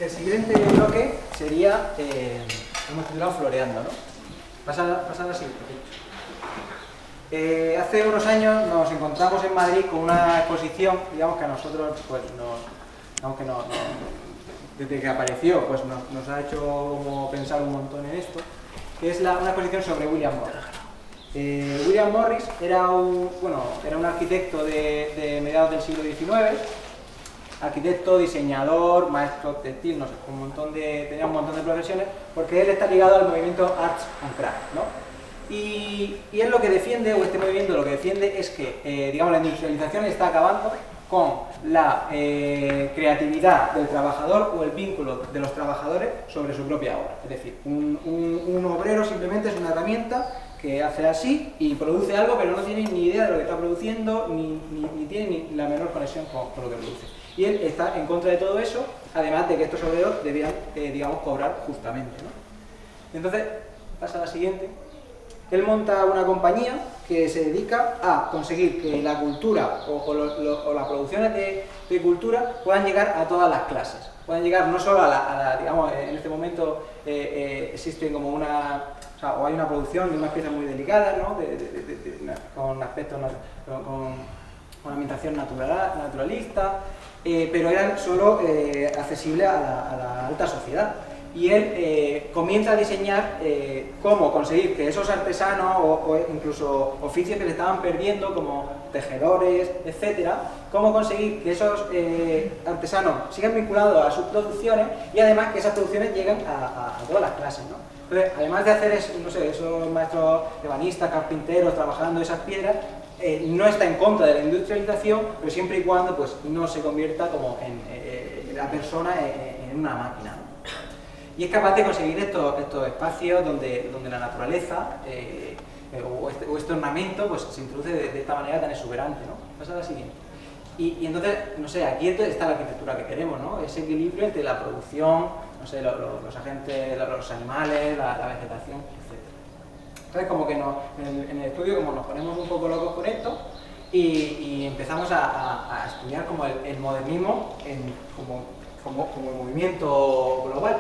El siguiente bloque sería, hemos titulado Floreando, ¿no? Pasa la siguiente. Hace unos años nos encontramos en Madrid con una exposición, digamos que a nosotros, pues desde que apareció, pues nos ha hecho como pensar un montón en esto, que es una exposición sobre William Morris. William Morris era un arquitecto de mediados del siglo XIX, arquitecto, diseñador, maestro textil, no sé, tenía un montón de profesiones, porque él está ligado al movimiento Arts and Crafts, ¿no? Y él lo que defiende, o este movimiento lo que defiende, es que, digamos, la industrialización está acabando con la creatividad del trabajador o el vínculo de los trabajadores sobre su propia obra. Es decir, un obrero simplemente es una herramienta que hace así y produce algo, pero no tiene ni idea de lo que está produciendo, ni tiene ni la menor conexión con lo que produce. Y él está en contra de todo eso, además de que estos obreros debían, digamos, cobrar justamente, ¿no? Entonces, pasa a la siguiente. Él monta una compañía que se dedica a conseguir que la cultura o las producciones de cultura puedan llegar a todas las clases. Puedan llegar no solo digamos, en este momento existe como o hay una producción de unas piezas muy delicadas, ¿no? Con aspectos, con ambientación naturalista, pero eran solo accesibles a la alta sociedad. Y él comienza a diseñar cómo conseguir que esos artesanos o incluso oficios que se estaban perdiendo, como tejedores, etcétera, cómo conseguir que esos artesanos sigan vinculados a sus producciones y además que esas producciones lleguen a todas las clases, ¿no? Entonces, además de hacer esos maestros ebanistas, carpinteros, trabajando esas piedras, no está en contra de la industrialización, pero siempre y cuando pues, no se convierta como en la persona en una máquina, ¿no? Y es capaz de conseguir estos espacios donde la naturaleza o este ornamento pues, se introduce de esta manera tan exuberante, ¿no? Pasa a la siguiente. Y entonces, no sé, aquí está la arquitectura que queremos, ¿no? Ese equilibrio entre la producción, no sé, los agentes, los animales, la vegetación, etc. Entonces, como que en el estudio como nos ponemos un poco locos con esto y empezamos a estudiar como el modernismo como el movimiento global.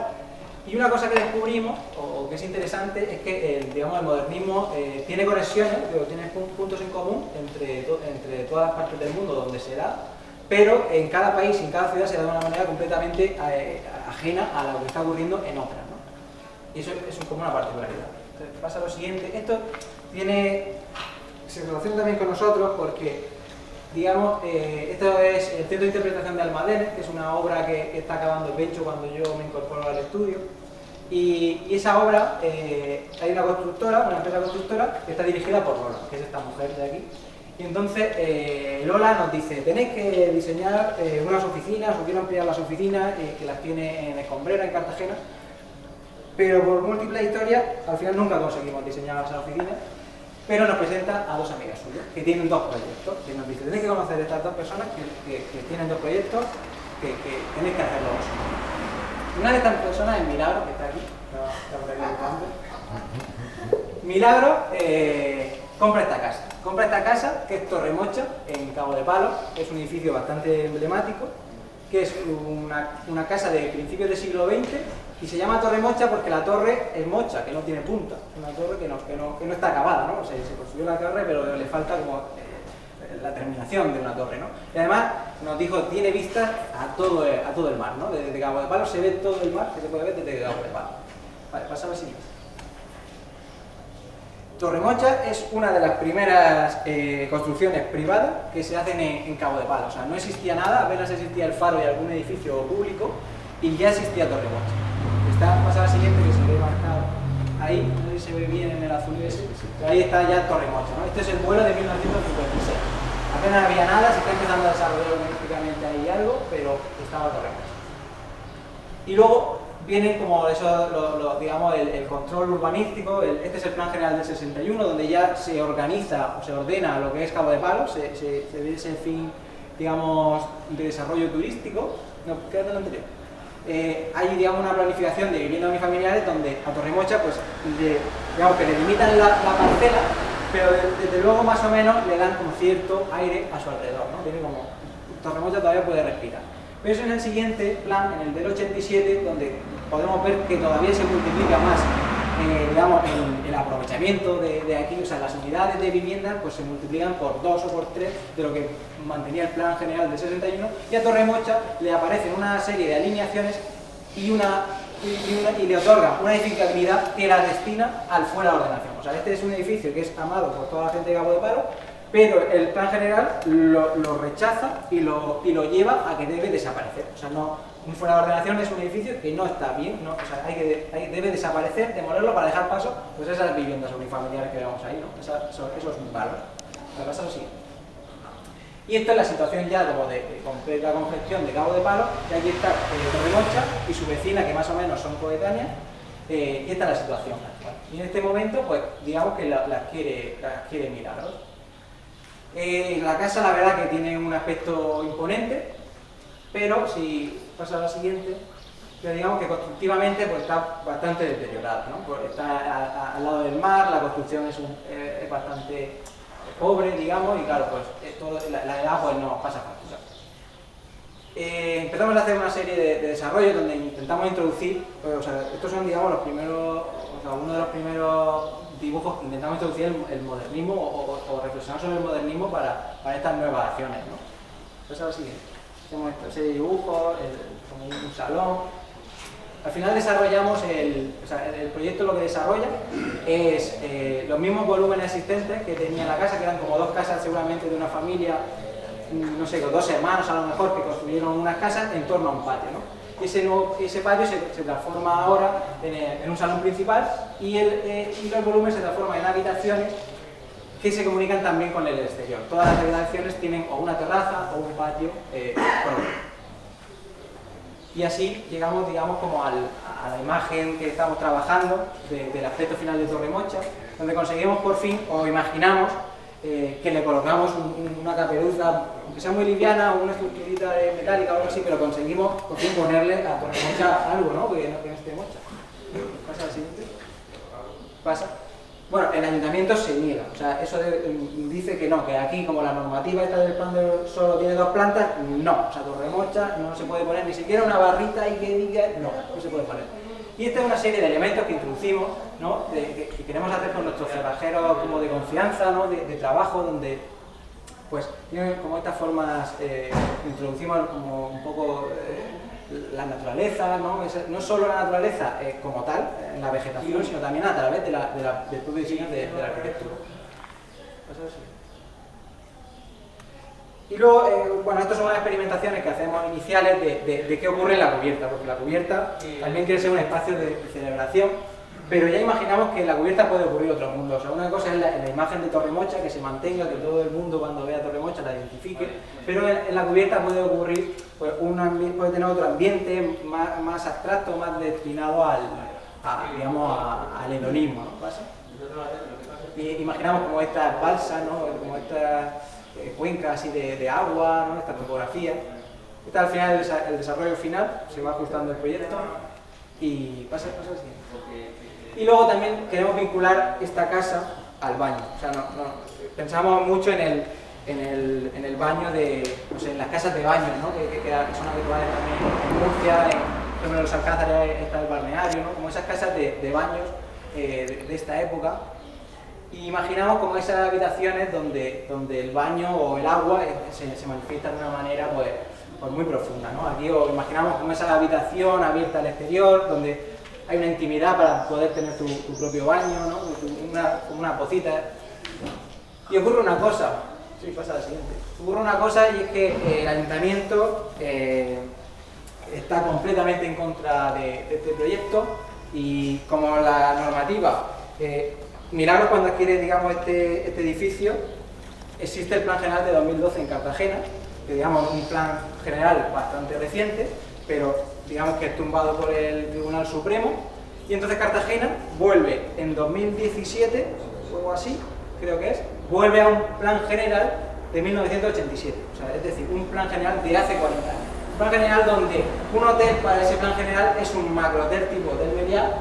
Y una cosa que descubrimos, o que es interesante, es que el modernismo tiene conexiones, tiene puntos en común entre todas las partes del mundo donde se da, pero en cada país y en cada ciudad se da de una manera completamente ajena a lo que está ocurriendo en otras, ¿no? Y eso es como una particularidad. Entonces, pasa lo siguiente, esto se relaciona también con nosotros porque, digamos, esto es el Centro de Interpretación de Almadenes, que es una obra que está acabando el Bencho cuando yo me incorporo al estudio. Y esa obra, hay una empresa constructora, que está dirigida por Lola, que es esta mujer de aquí. Y entonces Lola nos dice, tenéis que diseñar unas oficinas, o quiero ampliar las oficinas, que las tiene en Escombrera, en Cartagena. Pero por múltiples historias, al final nunca conseguimos diseñar esas oficinas. Pero nos presenta a dos amigas suyas, que tienen dos proyectos. Que nos dice, tenéis que conocer a estas dos personas que tienen dos proyectos, que tenéis que hacerlo vosotros. Una de estas personas es Milagro, que está aquí. Está por aquí el Milagro compra esta casa, que es Torremocha, en Cabo de Palos, que es un edificio bastante emblemático, que es una casa de principios del siglo XX, y se llama Torremocha porque la torre es mocha, que no tiene punta, es una torre que no está acabada, ¿no? O sea, se construyó la torre, pero le falta como la terminación de una torre, ¿no? Y además nos dijo, tiene vista a todo el mar, ¿no? Desde Cabo de Palos se ve todo el mar que se puede ver desde Cabo de Palos. Vale, pasamos al siguiente. Torremocha es una de las primeras construcciones privadas que se hacen en Cabo de Palos. O sea, no existía nada, apenas existía el faro y algún edificio público y ya existía Torremocha. Pasa la siguiente, que se ve marcado ahí, no sé si se ve bien en el azul ese, pero ahí está ya Torremocha, ¿no? Este es el vuelo de 1956. Apenas había nada, se está empezando a desarrollar urbanísticamente ahí algo, pero estaba Torremocha. Y luego viene como eso, digamos, el control urbanístico. Este es el plan general del 61, donde ya se organiza o se ordena lo que es Cabo de Palos, se ve ese fin, digamos, de desarrollo turístico. No, quédate en lo anterior. Hay, digamos, una planificación de viviendas unifamiliares donde a Torremocha, pues, digamos que le limitan la parcela, pero desde luego más o menos le dan como cierto aire a su alrededor, ¿no? Tiene como, Torremocha todavía puede respirar. Pero es en el siguiente plan, en el del 87, donde podemos ver que todavía se multiplica más digamos, el aprovechamiento de aquí, o sea, las unidades de vivienda pues se multiplican por 2 o por 3 de lo que mantenía el plan general del 61, y a Torremocha le aparecen una serie de alineaciones y le otorga una edificabilidad que la destina al fuera de ordenación. O sea, este es un edificio que es amado por toda la gente de Cabo de Palo, pero el plan general lo rechaza y lo lleva a que debe desaparecer. O sea, un fuera de ordenación es un edificio que no está bien, o sea, debe desaparecer, demolerlo para dejar paso pues a esas viviendas unifamiliares que vemos ahí, ¿no? Esos valores. Pasa lo siguiente. Y esto es la situación ya como de completa congestión de Cabo de Palo, y aquí está Torremocha y su vecina, que más o menos son coetáneas, y esta es la situación actual. Y en este momento, pues digamos que las quiere mirar, ¿no? La casa, la verdad, que tiene un aspecto imponente, pero si pasa a la siguiente, pero digamos que constructivamente pues, está bastante deteriorada, ¿no? Pues está al lado del mar, la construcción es bastante pobre, digamos, y claro, pues la edad pues no pasa factura. Empezamos a hacer una serie de desarrollos donde intentamos introducir, pues, o sea, estos son, digamos, los primeros, o sea, uno de los primeros dibujos que intentamos introducir el modernismo o reflexionar sobre el modernismo para estas nuevas acciones, ¿no? Pues ahora siguiente. Hacemos esta serie de dibujos, como un salón. Al final desarrollamos el proyecto, lo que desarrolla es los mismos volúmenes existentes que tenía la casa, que eran como 2 casas seguramente de una familia, no sé, con 2 hermanos a lo mejor, que construyeron unas casas en torno a un patio, ¿no? Ese patio se transforma ahora en un salón principal y los volúmenes se transforman en habitaciones que se comunican también con el exterior. Todas las habitaciones tienen o una terraza o un patio propio. Y así llegamos, digamos, como a la imagen que estamos trabajando del aspecto final de Torremocha, donde conseguimos por fin, o imaginamos, que le colocamos una caperuza, aunque sea muy liviana, o una estructurita metálica o algo así, pero conseguimos por fin ponerle a Torremocha algo, ¿no? Que no esté mocha. ¿Pasa al siguiente? ¿Pasa? Bueno, el ayuntamiento se niega, o sea, eso dice que no, que aquí como la normativa esta del plan de solo tiene 2 plantas, no, o sea, Torremocha no se puede poner ni siquiera una barrita y que diga, no se puede poner. Y esta es una serie de elementos que introducimos, ¿no? Que queremos hacer con nuestros cerrajeros como de confianza, ¿no? De trabajo, donde pues tienen como estas formas, introducimos como un poco la naturaleza, no solo la naturaleza como tal, en la vegetación, sino también a través del propio diseño de la arquitectura. Y luego, bueno, estas son unas experimentaciones que hacemos iniciales de qué ocurre en la cubierta, porque la cubierta también quiere ser un espacio de celebración, pero ya imaginamos que en la cubierta puede ocurrir otro mundo. O sea, una cosa es la imagen de Torremocha, que se mantenga, que todo el mundo cuando vea Torremocha la identifique, pero en la cubierta puede ocurrir, pues, puede tener otro ambiente más abstracto, más destinado al hedonismo, ¿no? ¿Pasa? Y imaginamos como estas balsas, ¿no? Como estas cuencas así de agua, ¿no? Esta topografía. Este al final el desarrollo final, se va ajustando el proyecto y pasa así. Y luego también queremos vincular esta casa al baño. O sea, pensamos mucho en el baño no sé, en las casas de baño, ¿no? que son habituales también en Murcia, en los Alcázares está el balneario, ¿no? Como esas casas de baños de esta época. Y imaginamos como esas habitaciones donde el baño o el agua se manifiesta de una manera pues muy profunda, ¿no? Aquí os imaginamos como esa habitación abierta al exterior, donde hay una intimidad para poder tener tu propio baño, ¿no? Como una pocita. Y ocurre una cosa, sí, pasa la siguiente. Ocurre una cosa, y es que el ayuntamiento está completamente en contra de este proyecto, y como la normativa, miraros cuando adquiere, digamos, este edificio, existe el plan general de 2012 en Cartagena, que digamos es un plan general bastante reciente, pero digamos que es tumbado por el Tribunal Supremo, y entonces Cartagena vuelve en 2017, o algo así, creo que es, vuelve a un plan general de 1987, o sea, es decir, un plan general de hace 40 años. Un plan general donde un hotel para ese plan general es un macrohotel tipo del Meliá,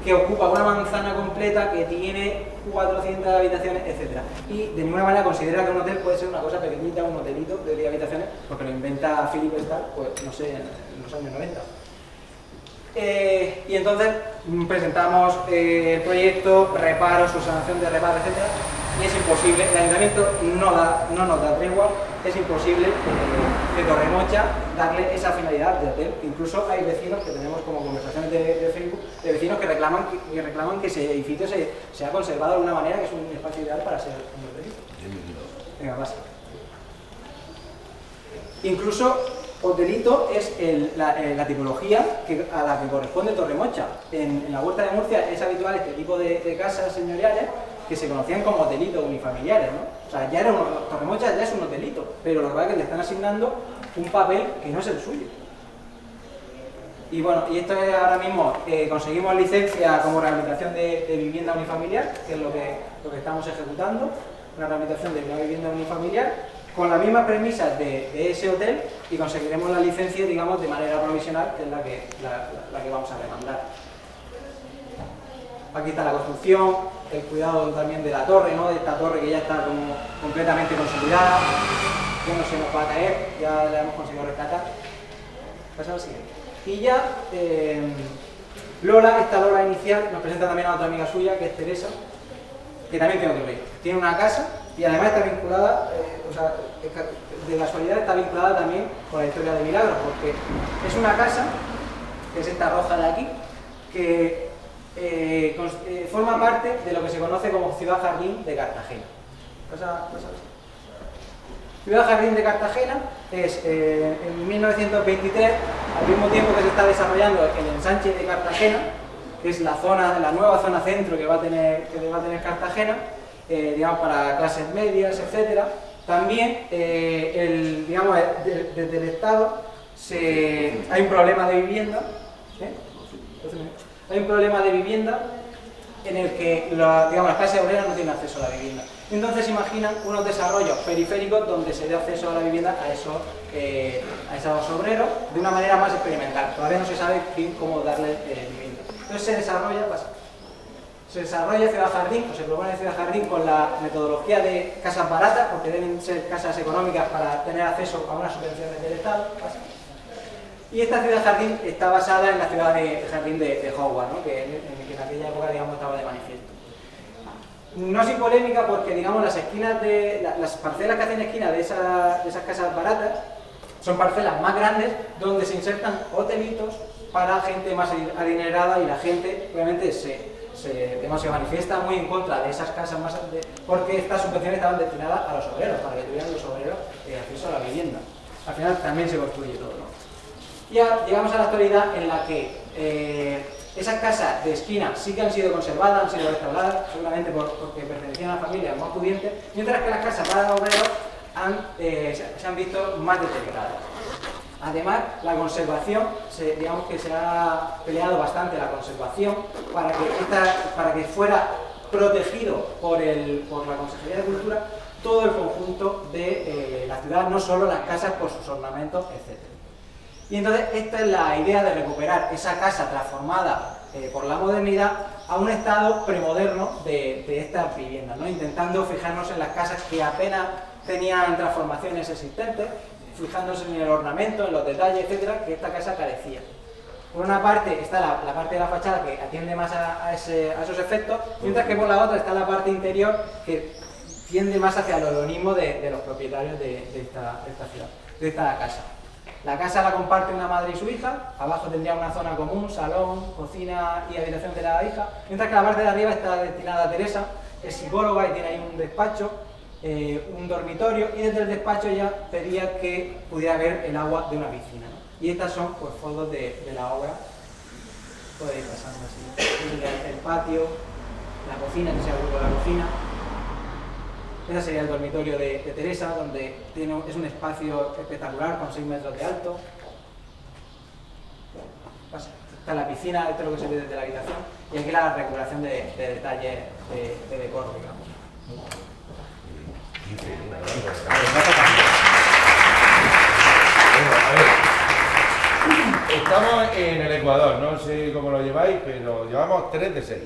que ocupa una manzana completa, que tiene 400 habitaciones, etc. Y de ninguna manera considera que un hotel puede ser una cosa pequeñita, un hotelito de 10 habitaciones, porque lo inventa Philip Stark, pues no sé, en los años 90. Y entonces presentamos el proyecto, reparos, subsanación de reparos, etc. Y es imposible, el ayuntamiento no nos da tregua, es imposible de Torremocha darle esa finalidad de hotel. Incluso hay vecinos que tenemos como conversaciones de Facebook, de vecinos que reclaman que ese edificio se ha conservado de alguna manera, que es un espacio ideal para ser un hotelito. Venga, pasa. Incluso hotelito es la tipología a la que corresponde Torremocha. En la Huerta de Murcia es habitual este tipo de casas señoriales que se conocían como hotelitos unifamiliares, ¿no? O sea, Torremocha ya es un hotelito, pero lo que pasa es que le están asignando un papel que no es el suyo. Y bueno, y esto es ahora mismo, conseguimos licencia como rehabilitación de vivienda unifamiliar, que es lo que estamos ejecutando, una rehabilitación de una vivienda unifamiliar, con las mismas premisas de ese hotel, y conseguiremos la licencia, digamos, de manera provisional, que es la que vamos a demandar. Aquí está la construcción, el cuidado también de la torre, ¿no? De esta torre que ya está como completamente consolidada, ya no se nos va a caer, ya la hemos conseguido rescatar. Pasa al siguiente. Y ya, esta Lola inicial, nos presenta también a otra amiga suya, que es Teresa, que también tiene otro proyecto. Tiene una casa y además está vinculada, de casualidad está vinculada también con la historia de Milagros, porque es una casa, que es esta roja de aquí, que forma parte de lo que se conoce como Ciudad Jardín de Cartagena. Ciudad Jardín de Cartagena es en 1923, al mismo tiempo que se está desarrollando el ensanche de Cartagena, que es la nueva zona centro que va a tener Cartagena, digamos, para clases medias, etc. También, digamos, desde el Estado hay un problema de vivienda. Hay un problema de vivienda en el que digamos, las clases obreras no tienen acceso a la vivienda. Entonces imaginan unos desarrollos periféricos donde se dé acceso a la vivienda a esos obreros de una manera más experimental. Todavía no se sabe bien cómo darle vivienda. Entonces se desarrolla Ciudad Jardín, o se propone Ciudad Jardín con la metodología de casas baratas, porque deben ser casas económicas para tener acceso a unas subvenciones del Estado. Y esta Ciudad Jardín está basada en la ciudad de Jardín de Hogwarts, ¿no? que en aquella época, digamos, estaba de manifiesto. No sin polémica porque, digamos, las parcelas que hacen esquina de esas casas baratas son parcelas más grandes donde se insertan hotelitos para gente más adinerada, y la gente obviamente se manifiesta muy en contra de esas casas porque estas subvenciones estaban destinadas a los obreros, para que tuvieran los obreros acceso a la vivienda. Al final también se construye todo, ¿no? Ya llegamos a la actualidad en la que esas casas de esquina sí que han sido conservadas, han sido restauradas, seguramente porque pertenecían a familias más pudientes, mientras que las casas para obreros se han visto más deterioradas. Además, la conservación, digamos que se ha peleado bastante la conservación para que fuera protegido por la Consejería de Cultura todo el conjunto de la ciudad, no solo las casas por sus ornamentos, etc. Y entonces esta es la idea de recuperar esa casa transformada por la modernidad a un estado premoderno de estas viviendas, ¿no? Intentando fijarnos en las casas que apenas tenían transformaciones existentes, fijándose en el ornamento, en los detalles, etcétera, que esta casa carecía. Por una parte está la parte de la fachada que atiende más a esos efectos, mientras que por la otra está la parte interior que tiende más hacia el olonismo de los propietarios de esta ciudad, de esta casa. La casa la comparte una madre y su hija, abajo tendría una zona común, salón, cocina y habitación de la hija, mientras que la parte de arriba está destinada a Teresa, que es psicóloga y tiene ahí un despacho, un dormitorio, y desde el despacho ya pedía que pudiera ver el agua de una piscina, ¿no? Y estas son pues fotos de la obra. Podéis pasando así. El patio, la cocina, que sea el grupo de la cocina. Ese sería el dormitorio de Teresa, donde es un espacio espectacular con 6 metros de alto. Está la piscina, esto es lo que se ve desde la habitación, y aquí la recuperación de detalles de decoro, digamos. Estamos en el Ecuador, no sé cómo lo lleváis, pero llevamos 3 de 6.